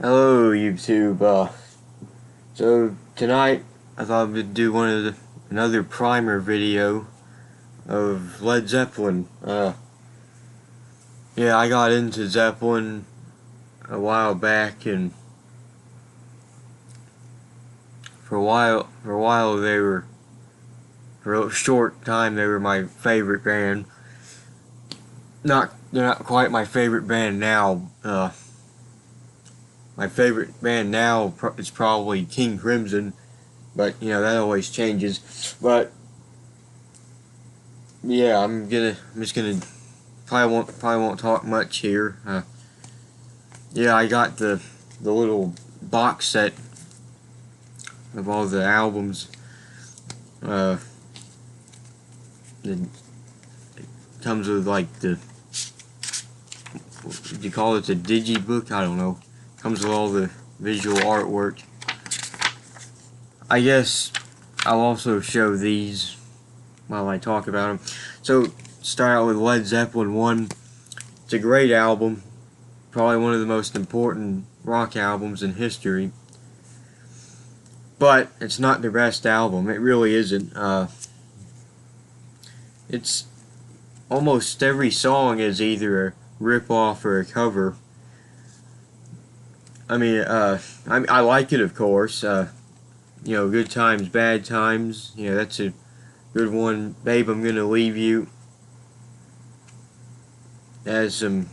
Hello YouTube. So tonight I thought I'd do another primer video of Led Zeppelin. Yeah, I got into Zeppelin a while back, and for a while for a short time they were my favorite band. They're not quite my favorite band now. My favorite band now is probably King Crimson, but you know that always changes. But yeah, I'm just gonna probably won't talk much here. Yeah, I got the little box set of all the albums. Uh, it comes with like what do you call it, the digibook? I don't know. Comes with all the visual artwork. I guess I'll also show these while I talk about them. So start out with Led Zeppelin 1. It's a great album. Probably one of the most important rock albums in history. But it's not the best album. It really isn't. It's almost every song is either a rip-off or a cover. I mean, I like it, of course. You know, Good Times, Bad Times. You know, that's a good one. Babe, I'm Gonna Leave You. It has some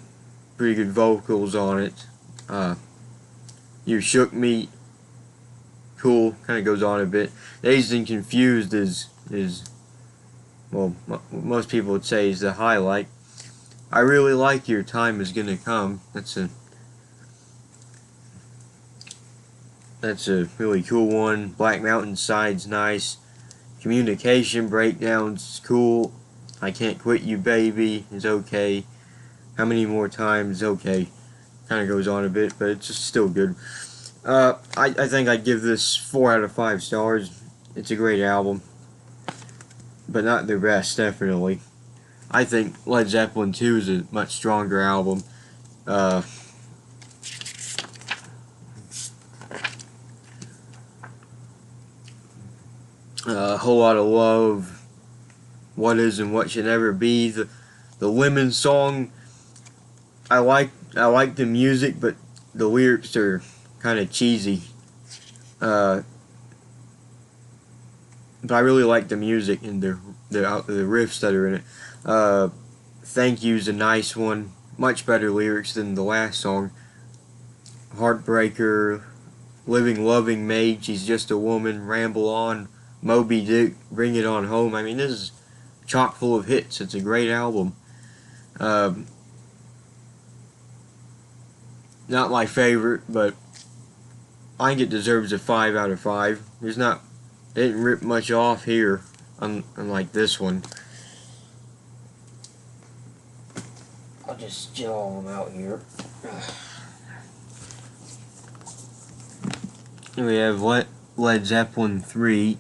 pretty good vocals on it. You Shook Me. Cool. Kind of goes on a bit. Dazed and Confused is well, most people would say is the highlight. I really like Your Time Is Gonna Come. That's a really cool one. Black Mountain Side's nice. Communication Breakdown's cool. I Can't Quit You Baby is okay. How Many More Times? Okay. Kind of goes on a bit, but it's just still good. I think I'd give this 4 out of 5 stars. It's a great album, but not their best, definitely. I think Led Zeppelin 2 is a much stronger album. A Whole Lot of Love, What Is and What Should Never Be. The Lemon song, I like the music, but the lyrics are kind of cheesy. But I really like the music and the riffs that are in it. Thank You's a nice one. Much better lyrics than the last song. Heartbreaker, Living Loving Maid, She's Just a Woman, Ramble On, Moby Dick, Bring It On Home. I mean, this is chock full of hits. It's a great album. Not my favorite, but I think it deserves a 5 out of 5. It didn't rip much off here, unlike this one. I'll just get all of them out here. And we have Led Zeppelin 3.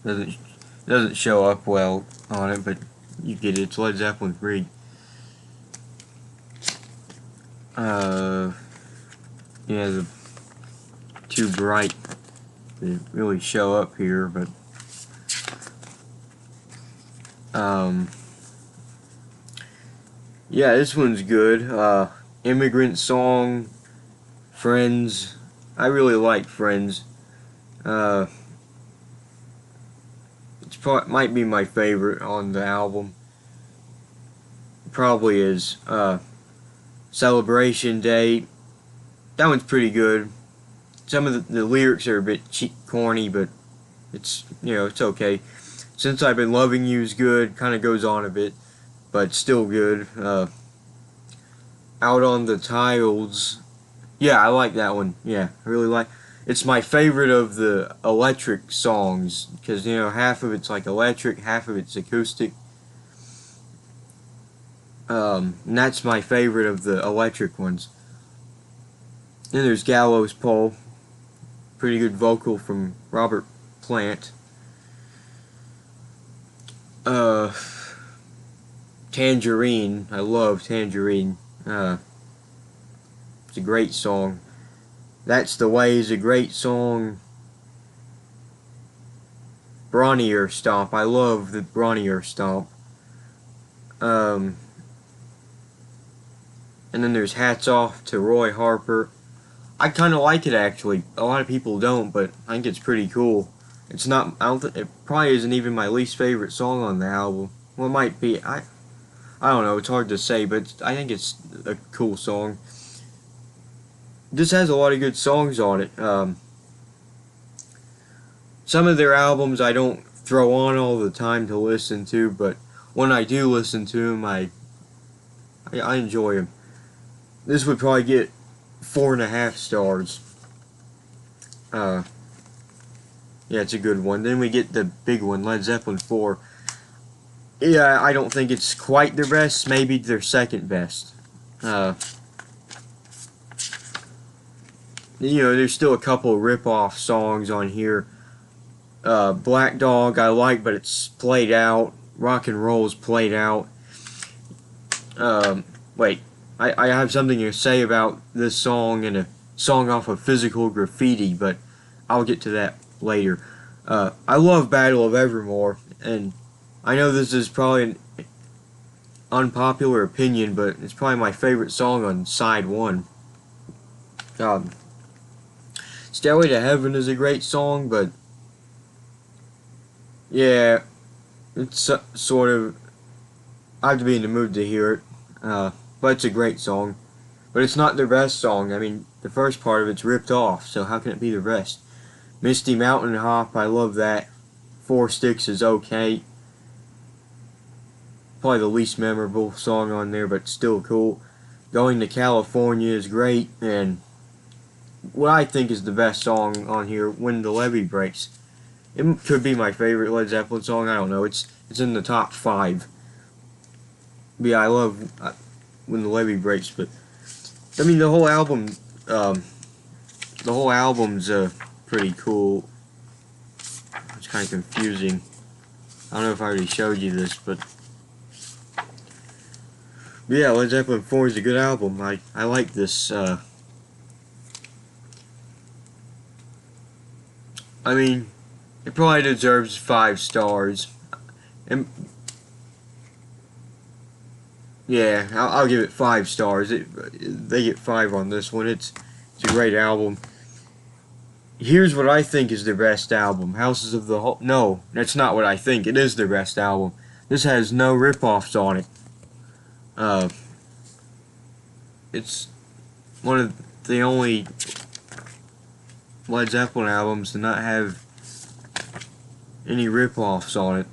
Doesn't show up well on it, but you get it. It's Led Zeppelin 3. Yeah, the too bright to really show up here, but yeah, this one's good. Immigrant Song, Friends. I really like Friends. Might be my favorite on the album. Probably is. Celebration Day. That one's pretty good. Some of the lyrics are a bit corny, but it's okay. Since I've Been Loving You is good. Kind of goes on a bit, but still good. Out on the Tiles. Yeah, I like that one. Yeah, I really like. It's my favorite of the electric songs because half of it's like electric, half of it's acoustic. And that's my favorite of the electric ones. Then there's Gallows Pole. Pretty good vocal from Robert Plant. Tangerine. I love Tangerine. It's a great song. That's the Way is a great song. Bronnier Stomp. I love the Bronnier Stomp. Um, and then there's Hats Off to Roy Harper. I kind of like it actually. A lot of people don't, but I think it's pretty cool. It's not. I don't. It probably isn't even my least favorite song on the album. Well, it might be. I don't know. It's hard to say, but I think it's a cool song. This has a lot of good songs on it. Some of their albums I don't throw on all the time to listen to, but when I do listen to them, I enjoy them. This would probably get 4.5 stars. Yeah, it's a good one. Then we get the big one, Led Zeppelin 4. Yeah, I don't think it's quite their best. Maybe their second best. There's still a couple of rip-off songs on here. Black Dog I like, but it's played out. Rock and Roll's played out. Wait, I have something to say about this song and a song off of Physical Graffiti, but I'll get to that later. I love Battle of Evermore, and I know this is probably an unpopular opinion, but it's probably my favorite song on side 1. Stairway to Heaven is a great song, but yeah, it's sort of, I have to be in the mood to hear it, but it's a great song. But it's not their best song. I mean, the first part of it's ripped off, so how can it be the best? Misty Mountain Hop, I love that. Four Sticks is okay. Probably the least memorable song on there, but still cool. Going to California is great, and what I think is the best song on here, When the Levee Breaks. It could be my favorite Led Zeppelin song, I don't know. It's in the top 5. But yeah, I love When the Levee Breaks, but I mean the whole album's pretty cool. It's kind of confusing. I don't know if I already showed you this, but yeah, Led Zeppelin 4 is a good album. I like this. I mean, it probably deserves 5 stars. And yeah, I'll give it 5 stars. They get 5 on this one. It's a great album. Here's what I think is their best album. Houses of the No, that's not what I think. It is their best album. This has no rip-offs on it. It's one of the only Led Zeppelin albums to not have any rip-offs on it.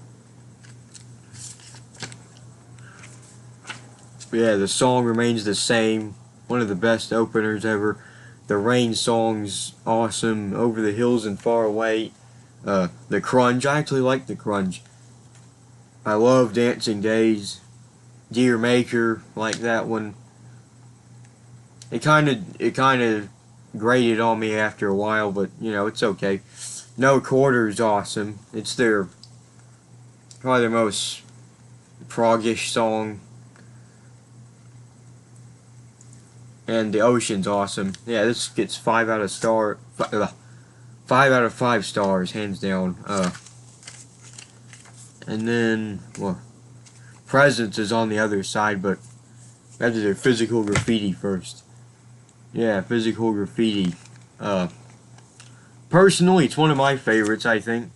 But yeah, the song remains the same. One of the best openers ever. The Rain song's awesome. Over the Hills and Far Away. The Crunge. I actually like the Crunge. I love Dancing Days. Dear Maker, like that one. It kind of grated on me after a while, but you know, it's okay. No Quarter's awesome. It's probably their most prog-ish song. And The Ocean's awesome. Yeah, this gets 5 out of 5 stars, hands down. And then, well, Presence is on the other side, but we have to do Physical Graffiti first. Yeah, Physical Graffiti. Personally, it's one of my favorites, I think.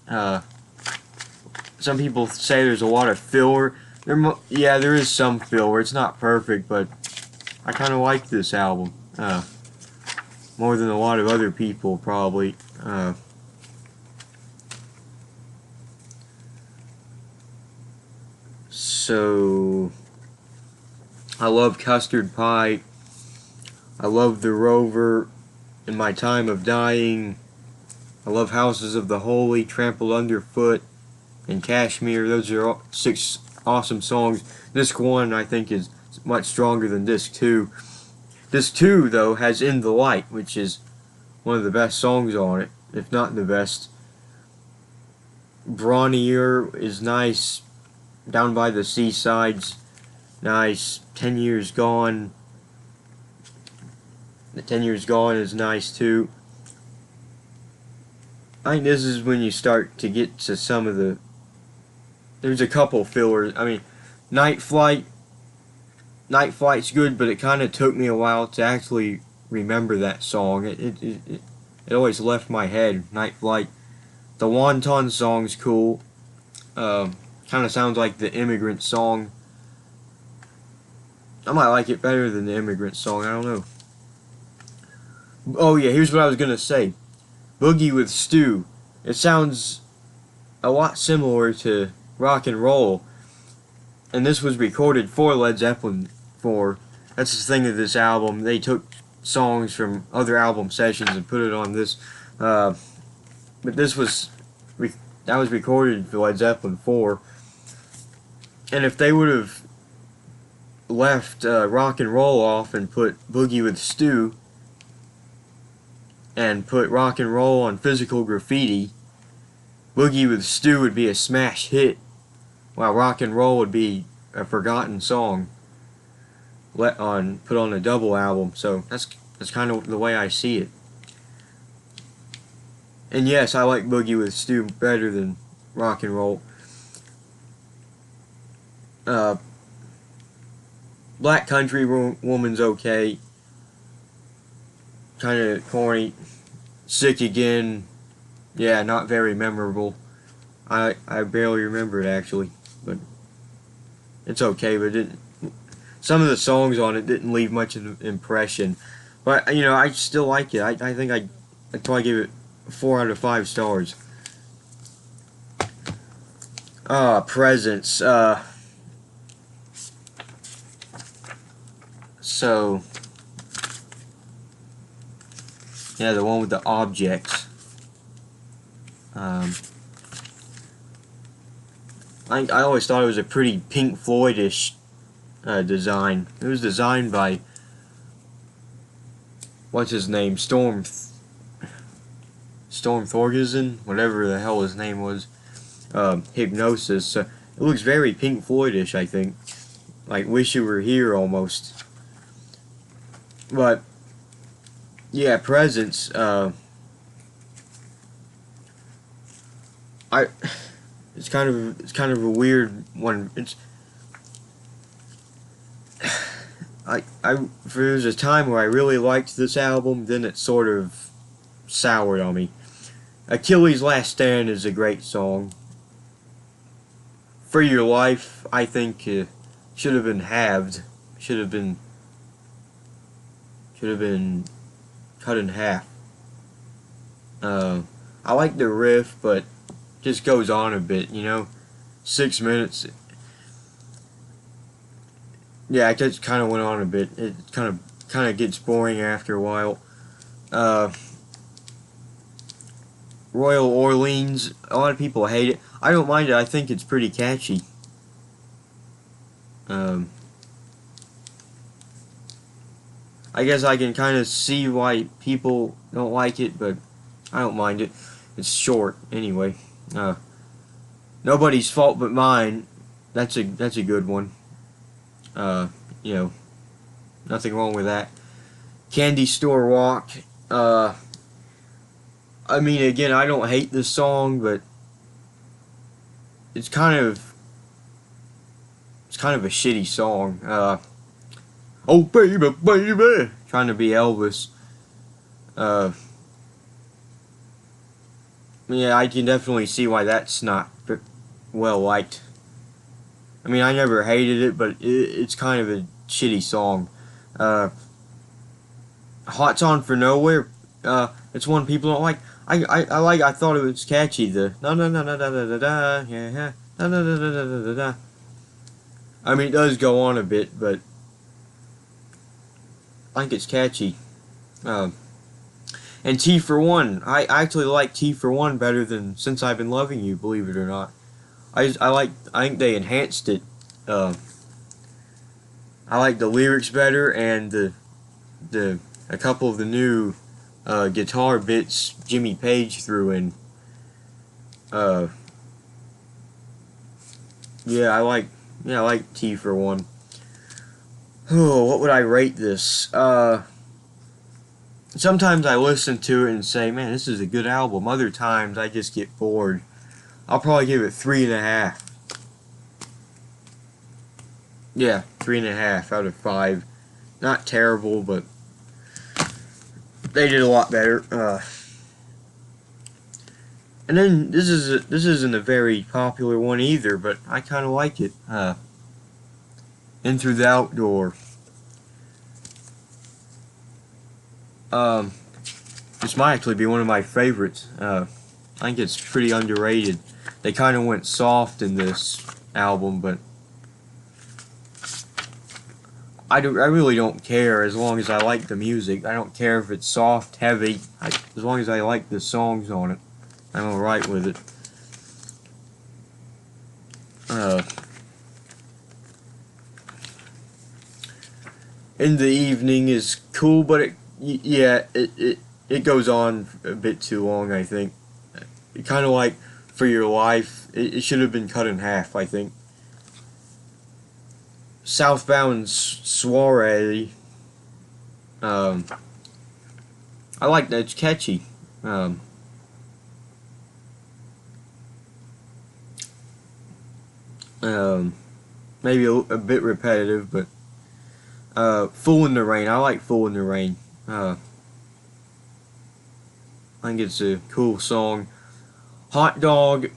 Some people say there's a lot of filler. Yeah, there is some filler. It's not perfect, but I kind of like this album. More than a lot of other people, probably. So, I love Custard Pie. I love The Rover. In My Time of Dying. I love Houses of the Holy, Trampled Underfoot, and Kashmir. Those are 6 awesome songs. Disc 1, I think, is much stronger than Disc 2. Disc 2, though, has In the Light, which is one of the best songs on it, if not the best. Bronnier is nice. Down by the Seaside's nice. 10 Years Gone. The 10 Years Gone is nice too. I think this is when you start to get to some of the. There's a couple fillers. I mean, Night Flight. Night Flight's good, but it kind of took me a while to actually remember that song. It always left my head. Night Flight. The Wonton song's cool. Kind of sounds like the Immigrant song. I might like it better than the Immigrant song. I don't know. Oh yeah, here's what I was gonna say. Boogie with Stu. It sounds a lot similar to Rock and Roll, and this was recorded for Led Zeppelin 4. That's the thing of this album. They took songs from other album sessions and put it on this. But this was that was recorded for Led Zeppelin 4. And if they would have left Rock and Roll off and put Boogie with Stu and put Rock and Roll on Physical Graffiti, Boogie with Stu would be a smash hit, while Rock and Roll would be a forgotten song put on a double album. So that's kind of the way I see it. And yes, I like Boogie with Stu better than Rock and Roll. Black Country Woman's okay. Kind of corny. Sick Again. Yeah, not very memorable. I barely remember it actually, but it's okay. But some of the songs on it didn't leave much of an impression. But I still like it. I think I'd probably give it 4 out of 5 stars. Presents. So yeah, the one with the objects. I always thought it was a pretty Pink Floyd-ish design. It was designed by what's his name, Storm Thorgerson, whatever the hell his name was. Hypnosis. So it looks very Pink Floyd-ish, I think, like Wish You Were Here almost. But yeah, Presents. It's kind of a weird one. There was a time where I really liked this album, then it sort of soured on me. Achilles' Last Stand is a great song. For Your Life, I think should have been halved. Should have been cut in half. I like the riff, but just goes on a bit, 6 minutes. Yeah, it just kind of went on a bit. It kind of gets boring after a while. Royal Orleans, a lot of people hate it. I don't mind it. I think it's pretty catchy. I guess I can kind of see why people don't like it, but I don't mind it. It's short anyway. Nobody's Fault But Mine. That's a good one. Nothing wrong with that. Candy Store Walk. I mean, again, I don't hate this song, but it's kind of a shitty song. Oh baby, baby, trying to be Elvis. Yeah, I can definitely see why that's not well liked. I mean, I never hated it, but it's kind of a shitty song. Hot's On For Nowhere. It's one people don't like. I thought it was catchy. The no no no no da da da da yeah da da da da da da da. I mean, it does go on a bit, but I think it's catchy. And T for One. I actually like T for One better than Since I've Been Loving You, believe it or not. I think they enhanced it. I like the lyrics better, and a couple of the new guitar bits Jimmy Page threw in. Yeah, I like T for One. Oh, what would I rate this? sometimes I listen to it and say, man, this is a good album. Other times I just get bored. I'll probably give it 3.5. Yeah, 3.5 out of 5. Not terrible, but they did a lot better. And then this isn't a very popular one either, but I kind of like it. In Through the Outdoor. Um, this might actually be one of my favorites. I think it's pretty underrated. They kind of went soft in this album, but I really don't care as long as I like the music. I don't care if it's soft, heavy. As long as I like the songs on it, I'm alright with it. In the Evening is cool, but it goes on a bit too long, I think. Kind of like For Your Life, it should have been cut in half, I think. Southbound Soiree, I like that, it's catchy. Um, Maybe a bit repetitive, but Fool in the Rain, I like Fool in the Rain. I think it's a cool song. Hot Dog,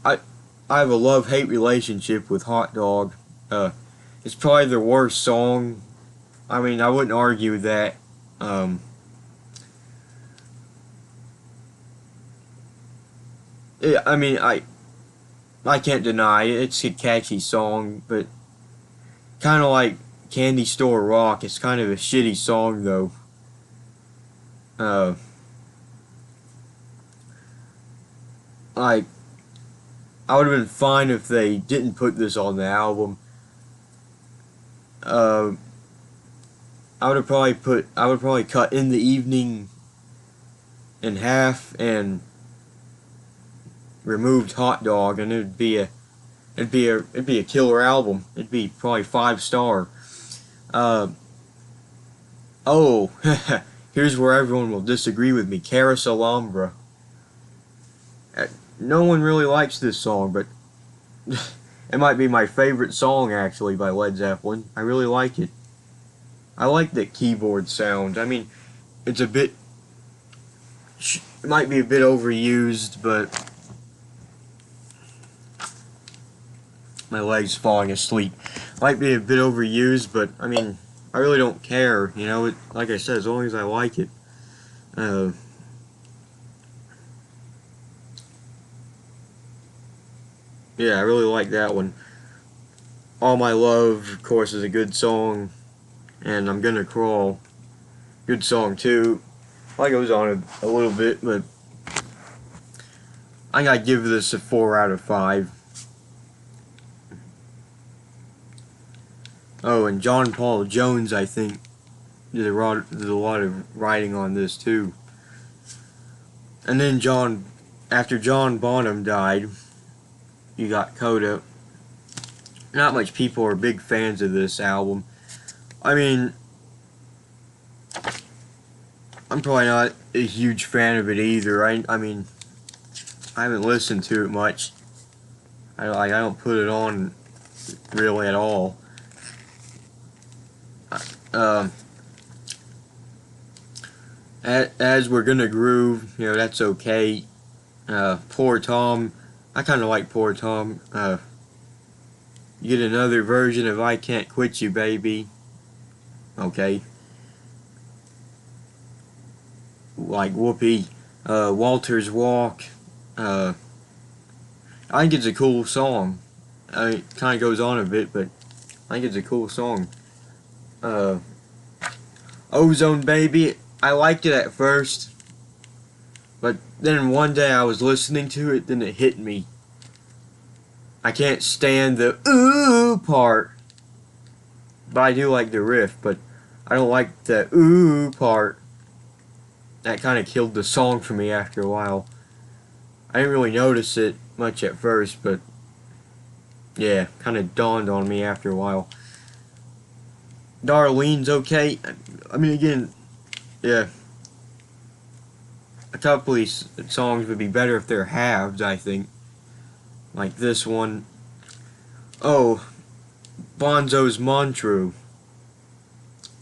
I have a love-hate relationship with Hot Dog. It's probably the worst song. I mean, I wouldn't argue that. I mean, I can't deny it. It's a catchy song, but kind of like Candy Store Rock. It's kind of a shitty song, though. Like, I would have been fine if they didn't put this on the album. Uh, I would probably cut In the Evening in half and removed Hot Dog, and it'd be a killer album. It'd be probably 5-star. Oh, here's where everyone will disagree with me. Carouselambra. No one really likes this song, but it might be my favorite song actually by Led Zeppelin. I really like it. I like the keyboard sound. I mean, it's a bit, it might be a bit overused, but my leg's falling asleep. Might be a bit overused, but I mean, I really don't care. You know, like I said, as long as I like it. Yeah, I really like that one. All My Love, of course, is a good song, and I'm Gonna Crawl, good song too. I goes on a little bit, but I gotta give this a 4 out of 5. Oh, and John Paul Jones, I think, did a lot of writing on this too. And then after John Bonham died, you got Coda. Not much people are big fans of this album. I mean, I'm probably not a huge fan of it either. I mean, I haven't listened to it much. I don't put it on really at all. As We're Gonna Groove, you know, that's okay. Poor Tom, I kind of like Poor Tom. You get another version of I Can't Quit You, Baby. Okay. Like Whoopi. Walter's Walk. I think it's a cool song. It kind of goes on a bit, but I think it's a cool song. Ozone Baby, I liked it at first, but then one day I was listening to it, then it hit me. I can't stand the ooh part, but I do like the riff, but I don't like the ooh part. That kind of killed the song for me after a while. I didn't really notice it much at first, but yeah, kind of dawned on me after a while. Darlene's okay. I mean, again, yeah, a couple of these songs would be better if they're halved, I think. Like this one. Oh, Bonzo's Montreux.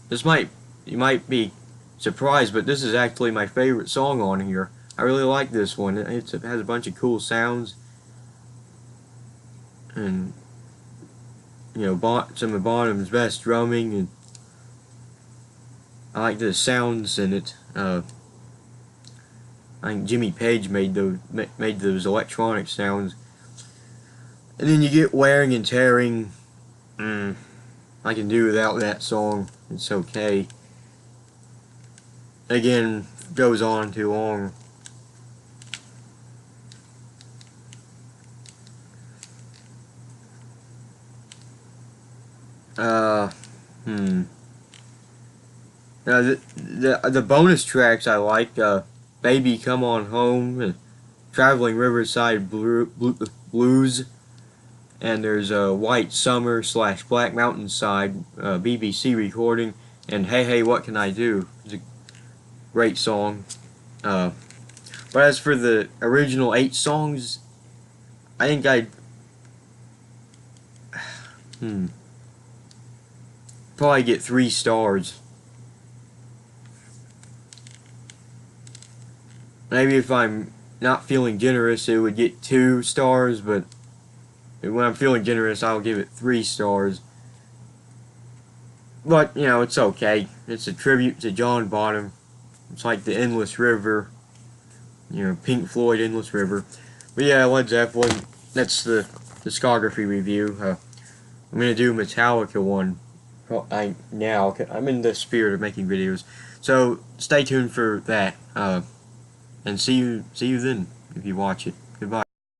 This might, you might be surprised, but this is actually my favorite song on here. I really like this one. It has a bunch of cool sounds, and you know, some of Bonham's best drumming, and I like the sounds in it. I think Jimmy Page made those electronic sounds, and then you get Wearing and Tearing. I can do without that song. It's okay. Again, goes on too long. Uh, hmm. The bonus tracks I like, Baby Come On Home, Traveling Riverside Blues, and there's White Summer / Black Mountain Side, BBC recording, and Hey Hey What Can I Do? It's a great song. But as for the original 8 songs, I think I'd probably get 3 stars. Maybe if I'm not feeling generous, it would get 2 stars, but when I'm feeling generous, I'll give it 3 stars. But, you know, it's okay. It's a tribute to John Bonham. It's like the Endless River. You know, Pink Floyd, Endless River. But yeah, Led Zeppelin. That's the discography review. I'm going to do Metallica one now. I'm in the spirit of making videos. So, stay tuned for that. And see you then if you watch it. Goodbye.